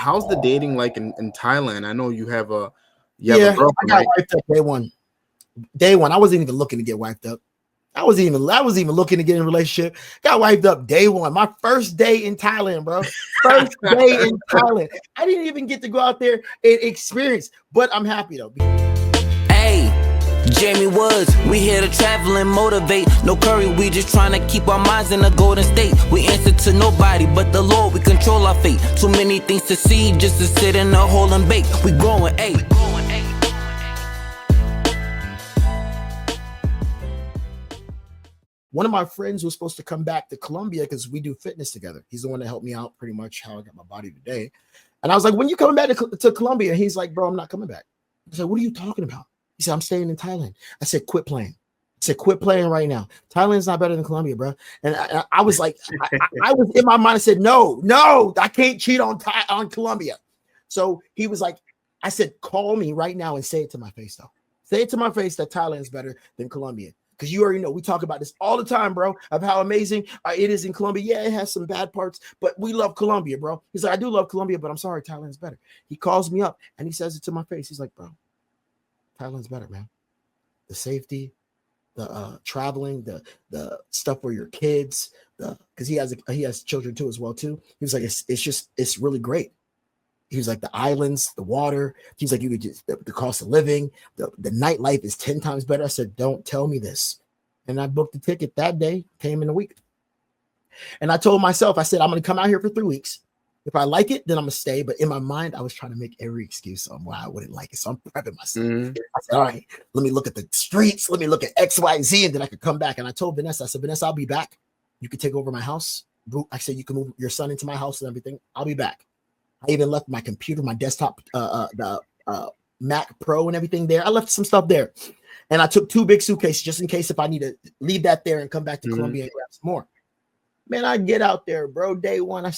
how's the dating like in Thailand? I know you have a I got wiped up day one. Day one, I wasn't even looking to get wiped up. I wasn't even looking to get in a relationship. Got wiped up day one. My first day in Thailand, bro. First day in Thailand. I didn't even get to go out there and experience, but I'm happy though. Hey, Jamie Woods, we here to travel and motivate. No curry, we just trying to keep our minds in a golden state. We answer to nobody but the Lord, we control our fate. Too many things to see just to sit in a hole and bake. We growing, hey. One of my friends was supposed to come back to Colombia because we do fitness together. He's the one that helped me out pretty much how I got my body today. And I was like, when you coming back to Colombia? He's like, bro, I'm not coming back. I said, what are you talking about? He said, I'm staying in Thailand. I said, quit playing. I said, quit playing right now. Thailand's not better than Colombia, bro. And I was like, I was in my mind, I said, no, I can't cheat on Colombia. So he was like, I said, call me right now and say it to my face, though. Say it to my face that Thailand's better than Colombia. Because you already know, we talk about this all the time, bro, of how amazing it is in Colombia. Yeah, it has some bad parts, but we love Colombia, bro. He's like, I do love Colombia, but I'm sorry, Thailand's better. He calls me up and he says it to my face. He's like, bro, Thailand's better, man. The safety, the traveling, the stuff for your kids, because he has children too as well too. He was like, it's really great. He was like, the islands, the water. He's like, you could just the cost of living, the nightlife is 10 times better. I said, don't tell me this. And I booked the ticket that day, came in a week. And I told myself, I said, I'm going to come out here for 3 weeks. If I like it, then I'm going to stay. But in my mind, I was trying to make every excuse on why I wouldn't like it. So I'm prepping myself. I said, all right, let me look at the streets. Let me look at X, Y, Z, and then I could come back. And I told Vanessa, I said, Vanessa, I'll be back. You can take over my house. I said, you can move your son into my house and everything. I'll be back. I even left my computer, my desktop, the Mac Pro and everything there. I left some stuff there. And I took 2 big suitcases just in case if I need to leave that there and come back to Colombia and grab some more. Man, I get out there, bro. Day one, I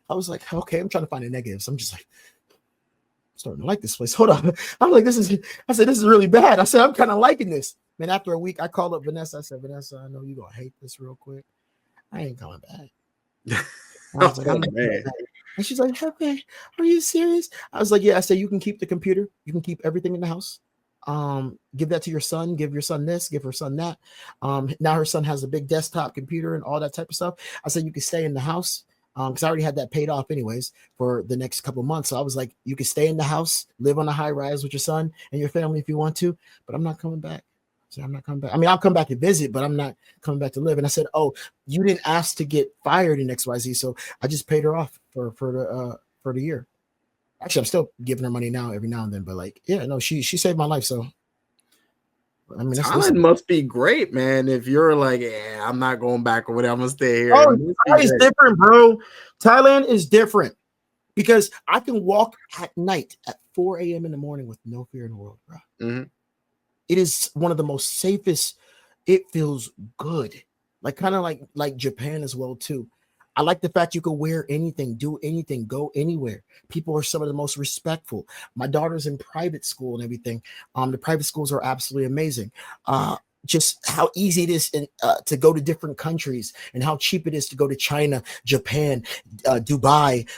was like, okay, I'm trying to find a negative. So I'm just like, I'm starting to like this place. Hold on. I'm like, this is really bad. I said, I'm kind of liking this. Man, after a week, I called up Vanessa. I said, Vanessa, I know you're going to hate this real quick. I ain't coming back. I was like, man. And she's like, okay, are you serious? I was like, yeah. I said, you can keep the computer. You can keep everything in the house. Give that to your son. Give your son this. Give her son that. Now her son has a big desktop computer and all that type of stuff. I said, you can stay in the house because I already had that paid off anyways for the next couple of months. So I was like, you can stay in the house, live on a high rise with your son and your family if you want to, but I'm not coming back. So I'm not coming back. I mean, I'll come back and visit, but I'm not coming back to live. And I said, oh, you didn't ask to get fired in XYZ. So I just paid her off for the year. Actually, I'm still giving her money now every now and then, but like, yeah, no, she saved my life. So I mean, Thailand must be great, man. If you're like, yeah, I'm not going back or whatever, I'm gonna stay here. Oh, Thailand is different, bro. Thailand is different because I can walk at night at 4 a.m. in the morning with no fear in the world, bro. Mm-hmm. It is one of the most safest. It feels good, like kind of like Japan as well too. I like the fact you can wear anything, do anything, go anywhere. People are some of the most respectful. My daughter's in private school and everything. The private schools are absolutely amazing. Just how easy it is to go to different countries and how cheap it is to go to China, Japan, Dubai,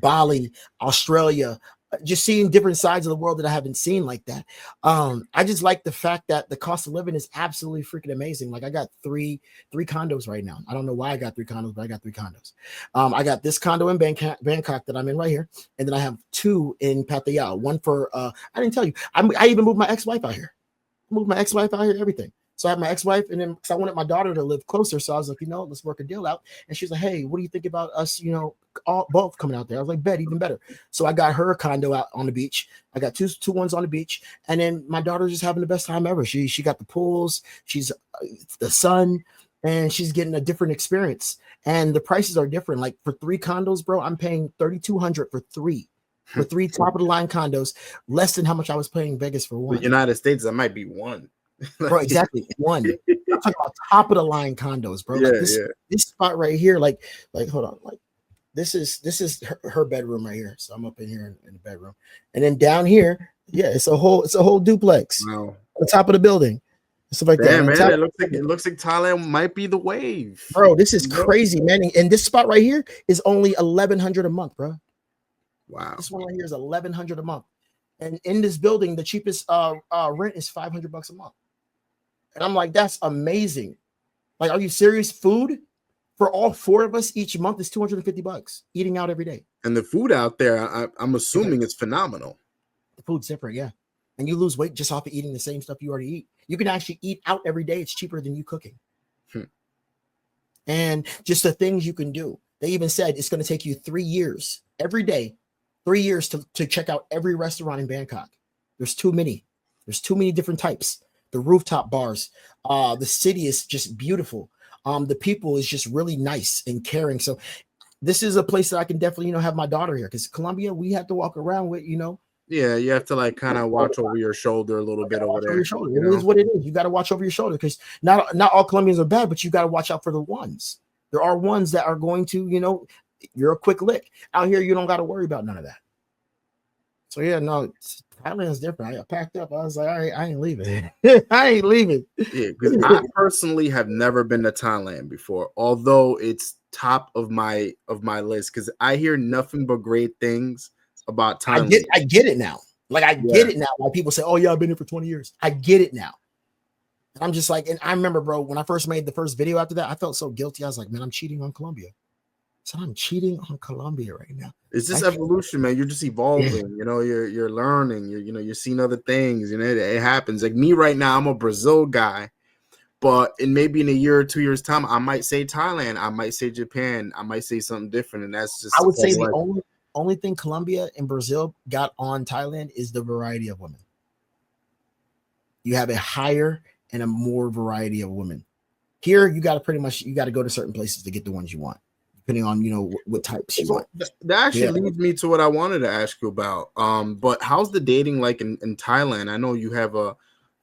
Bali, Australia. Just seeing different sides of the world that I haven't seen like that. I just like the fact that the cost of living is absolutely freaking amazing. Like I got three condos right now. I don't know why I got 3 condos, but I got 3 condos. I got this condo in Bangkok that I'm in right here. And then I have 2 in Pattaya. One for, I didn't tell you, I even moved my ex-wife out here. Everything. So I have my ex-wife, and then because I wanted my daughter to live closer, so I was like, let's work a deal out. And she's like, hey, what do you think about us, both coming out there? I was like, bet, even better. So I got her a condo out on the beach. I got two ones on the beach, and then my daughter's just having the best time ever. She got the pools, she's the sun, and she's getting a different experience. And the prices are different. Like for 3 condos, bro, I'm paying $3,200 for 3. For 3 top of the line condos, less than how much I was paying in Vegas for 1. The United States, that might be 1. Bro, exactly. 1. I'm talking about top of the line condos, bro. Yeah, like this spot right here, like hold on, like this is her bedroom right here. So I'm up in here in the bedroom, and then down here, yeah, it's a whole duplex. Wow. On the top of the building, stuff like that. Man, it looks like Thailand might be the wave, bro. This is crazy, man. And this spot right here is only $1,100 a month, bro. Wow. This one right here is $1,100 a month. And in this building, the cheapest rent is $500 a month. And I'm like, that's amazing. Like, are you serious? Food for all 4 of us each month is $250 eating out every day. And the food out there, I'm assuming it's phenomenal. The food's different, yeah. And you lose weight just off of eating the same stuff you already eat. You can actually eat out every day. It's cheaper than you cooking. And just the things you can do. They even said it's going to take you 3 years every day, 3 years to check out every restaurant in Bangkok. There's too many. There's too many different types. The rooftop bars. The city is just beautiful. The people is just really nice and caring. So this is a place that I can definitely, have my daughter here, because Colombia, we have to walk around with, Yeah, you have to like kind of watch over your shoulder a little bit over there. It is what it is. You got to watch over your shoulder, because not all Colombians are bad, but you got to watch out for the ones. There are ones that are going to, you're a quick lick. Out here, you don't got to worry about none of that. So yeah, no, Thailand's different. I packed up. I was like, all right, I ain't leaving. I ain't leaving. Yeah, because I personally have never been to Thailand before, although it's top of my list, because I hear nothing but great things about Thailand. I get it now. Like, I get it now. Why people say, oh yeah, I've been here for 20 years. I get it now. I'm just like, and I remember, bro, when I first made the first video after that, I felt so guilty. I was like, man, I'm cheating on Colombia. So I'm cheating on Colombia right now. It's just evolution, man. You're just evolving. Yeah. You're learning. You're seeing other things. It happens. Like me right now, I'm a Brazil guy, but maybe in a year or 2 years time, I might say Thailand. I might say Japan. I might say something different, and that's just. I would say the only thing Colombia and Brazil got on Thailand is the variety of women. You have a higher and a more variety of women. Here, you got to go to certain places to get the ones you want, depending on what types you want. That actually leads me to what I wanted to ask you about. But how's the dating like in Thailand? I know you have a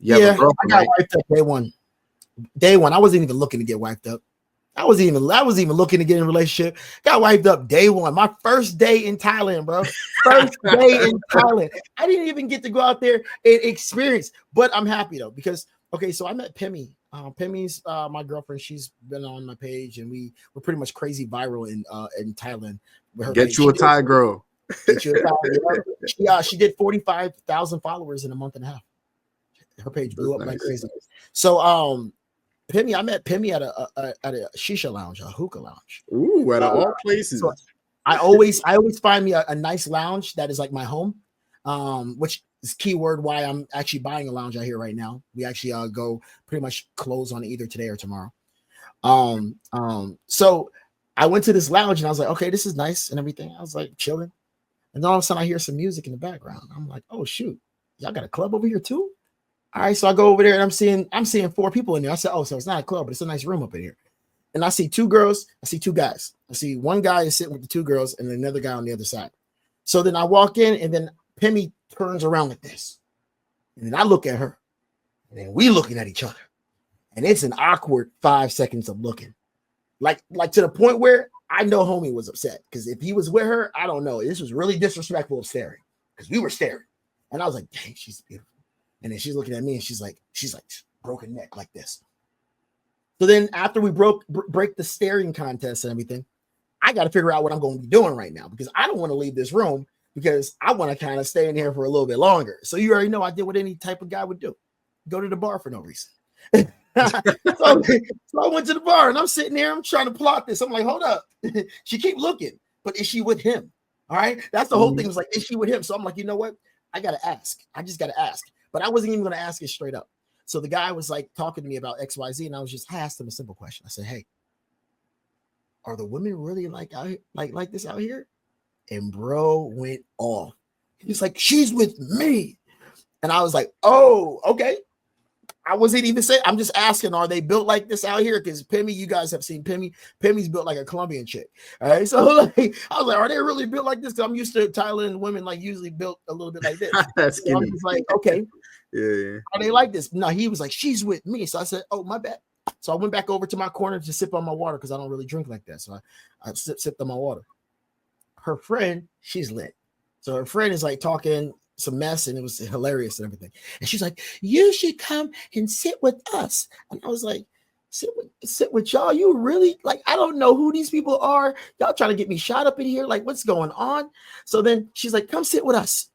girlfriend. I got wiped up day one. Day one, I wasn't even looking to get wiped up. I wasn't even looking to get in a relationship. Got wiped up day one. My first day in Thailand, bro. First day in Thailand. I didn't even get to go out there and experience. But I'm happy though, because so I met Pemi. Pemi's my girlfriend. She's been on my page, and we're pretty much crazy viral in Thailand. Get you a Thai girl. Get you a Thai. She did 45,000 followers in a month and a half. Her page blew up like crazy. So Pemi, I met Pemi at a shisha lounge, a hookah lounge. Ooh, out of all places. So I always find me a nice lounge that is like my home, which is keyword why I'm actually buying a lounge out here right now. We actually go pretty much close on either today or tomorrow. So I went to this lounge and I was like, okay, this is nice and everything. I was like chilling, and then all of a sudden I hear some music in the background. I'm like, oh shoot, y'all got a club over here too? All right, so I go over there and I'm seeing 4 people in there. I said, oh, so it's not a club, but it's a nice room up in here. And I see 2 girls, I see 2 guys. I see one guy is sitting with the 2 girls and another guy on the other side. So then I walk in, and then Pemi turns around like this. And then I look at her, and then we looking at each other. And it's an awkward 5 seconds of looking. Like to the point where I know homie was upset, because if he was with her, I don't know. This was really disrespectful of staring, because we were staring. And I was like, dang, she's beautiful. And then she's looking at me, and she's like broken neck like this. So then after we break the staring contest and everything, I got to figure out what I'm going to be doing right now, because I don't want to leave this room, because I want to kind of stay in here for a little bit longer. So you already know I did what any type of guy would do. Go to the bar for no reason. so I went to the bar, and I'm sitting there. I'm trying to plot this. I'm like, hold up. She keep looking, but is she with him? All right. That's the whole thing. It's like, is she with him? So I'm like, you know what? I got to ask. I just got to ask. But I wasn't even going to ask it straight up. So the guy was like talking to me about XYZ, and I asked him a simple question. I said, hey, are the women really like this out here? And bro went off. He's like, she's with me. And I was like, oh, okay. I wasn't even saying, I'm just asking, are they built like this out here? Because Pemi, you guys have seen Pemi. Pemi's built like a Colombian chick. All right. So I was like, are they really built like this? Because I'm used to Thailand women usually built a little bit like this. That's so I was like, okay. Yeah. Are they like this? No, he was like, she's with me. So I said, oh, my bad. So I went back over to my corner to sip on my water, because I don't really drink like that. So I sipped on my water. Her friend, she's lit. So her friend is like talking some mess, and it was hilarious and everything. And she's like, you should come and sit with us. And I was like, sit with y'all. You really like, I don't know who these people are. Y'all trying to get me shot up in here. Like, what's going on? So then she's like, come sit with us.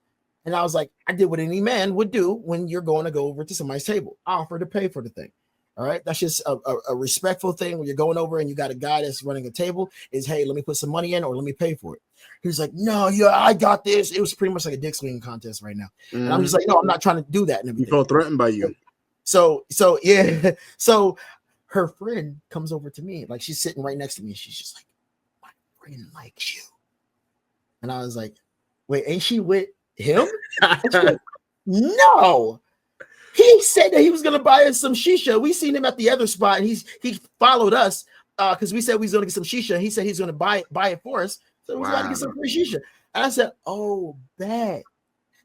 And I was like, I did what any man would do when you're going to go over to somebody's table. I offer to pay for the thing. All right. That's just a respectful thing when you're going over and you got a guy that's running a table is, hey, let me put some money in or let me pay for it. He was like, no, yeah, I got this. It was pretty much like a dick swinging contest right now. And I'm just like, no, I'm not trying to do that. And you felt threatened by you. So yeah. So her friend comes over to me, like she's sitting right next to me. She's just like, my friend likes you. And I was like, wait, ain't she with him? Like, no. He said that he was gonna buy us some shisha. We seen him at the other spot, and he followed us because we said we was gonna get some shisha. He said he's gonna buy it for us. So we was about to get some free shisha. And I said, oh, bad.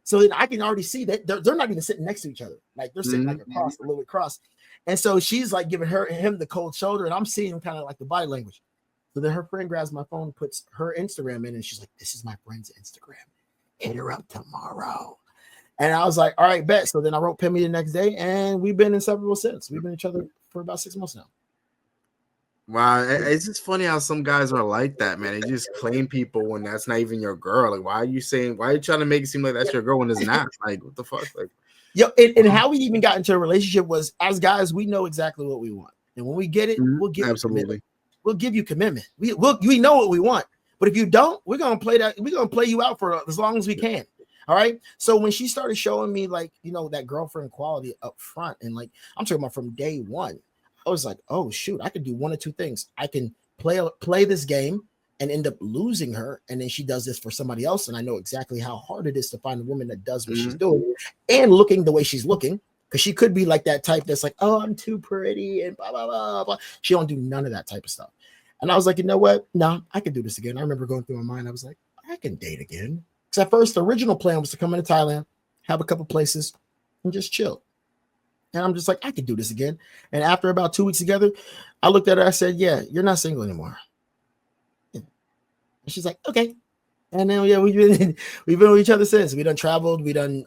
So then I can already see that they're not even sitting next to each other. Like they're sitting like across, a little bit across. And so she's like giving him the cold shoulder, and I'm seeing kind of like the body language. So then her friend grabs my phone, puts her Instagram in, and she's like, this is my friend's Instagram. Hit her up tomorrow. And I was like, all right, bet. So then I wrote Pimmy the next day, and we've been inseparable since. We've been each other for about 6 months now. Wow, it's just funny how some guys are like that, man. They just claim people when that's not even your girl. Like, why are you trying to make it seem like that's your girl when it's not? Like, what the fuck? Like, and how we even got into a relationship was, as guys, we know exactly what we want, and when we get it, we'll give absolutely. We'll give you commitment. We know what we want, but if you don't, we're gonna play that. We're gonna play you out for as long as we can. All right. So when she started showing me like, that girlfriend quality up front, and like I'm talking about from day one, I was like, oh shoot, I could do one of two things. I can play this game and end up losing her, and then she does this for somebody else, and I know exactly how hard it is to find a woman that does what she's doing and looking the way she's looking, because she could be like that type that's like, oh, I'm too pretty and blah blah blah blah. She don't do none of that type of stuff. And I was like, you know what? No, I can do this again. I remember going through my mind. I was like, I can date again. Because at first, the original plan was to come into Thailand, have a couple places, and just chill. And I'm just like, I could do this again. And after about 2 weeks together, I looked at her. I said, yeah, you're not single anymore. Yeah. And she's like, okay. And then, yeah, we've been with each other since. We done traveled. We done,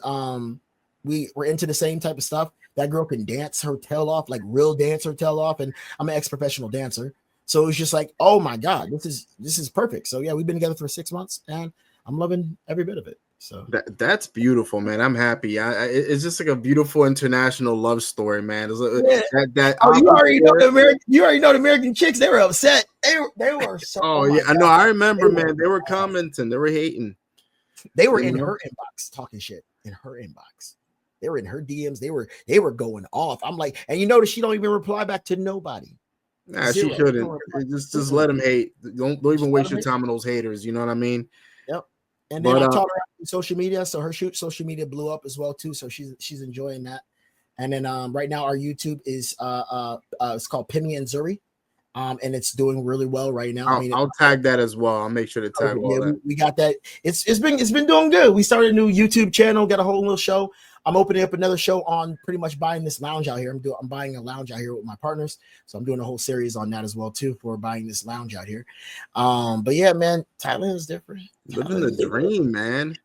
we're into the same type of stuff. That girl can dance her tail off, like real dance her tail off. And I'm an ex-professional dancer. So it was just like, oh my God, this is perfect. So yeah, we've been together for 6 months, and I'm loving every bit of it. So that's beautiful, man. I'm happy. It's just like a beautiful international love story, man. It's you already know the American chicks. They were upset. They were so. Oh yeah, I know. I remember, man. They were commenting. They were hating. They were in her inbox talking shit. In her inbox, they were in her DMs. They were going off. I'm like, and you notice she don't even reply back to nobody. Nah, she shouldn't. Just let them hate. Don't even waste your time on those haters. You know what I mean? Yep. And then I taught her on social media, so her social media blew up as well too. So she's enjoying that. And then right now our YouTube is it's called Pimmy and Zuri, and it's doing really well right now. I'll tag that as well. I'll make sure to tag all that. We got that. It's been doing good. We started a new YouTube channel, got a whole little show. I'm opening up another show on pretty much buying this lounge out here. I'm buying a lounge out here with my partners. So I'm doing a whole series on that as well too, for buying this lounge out here. But yeah, man, Thailand is different. Living the dream, man.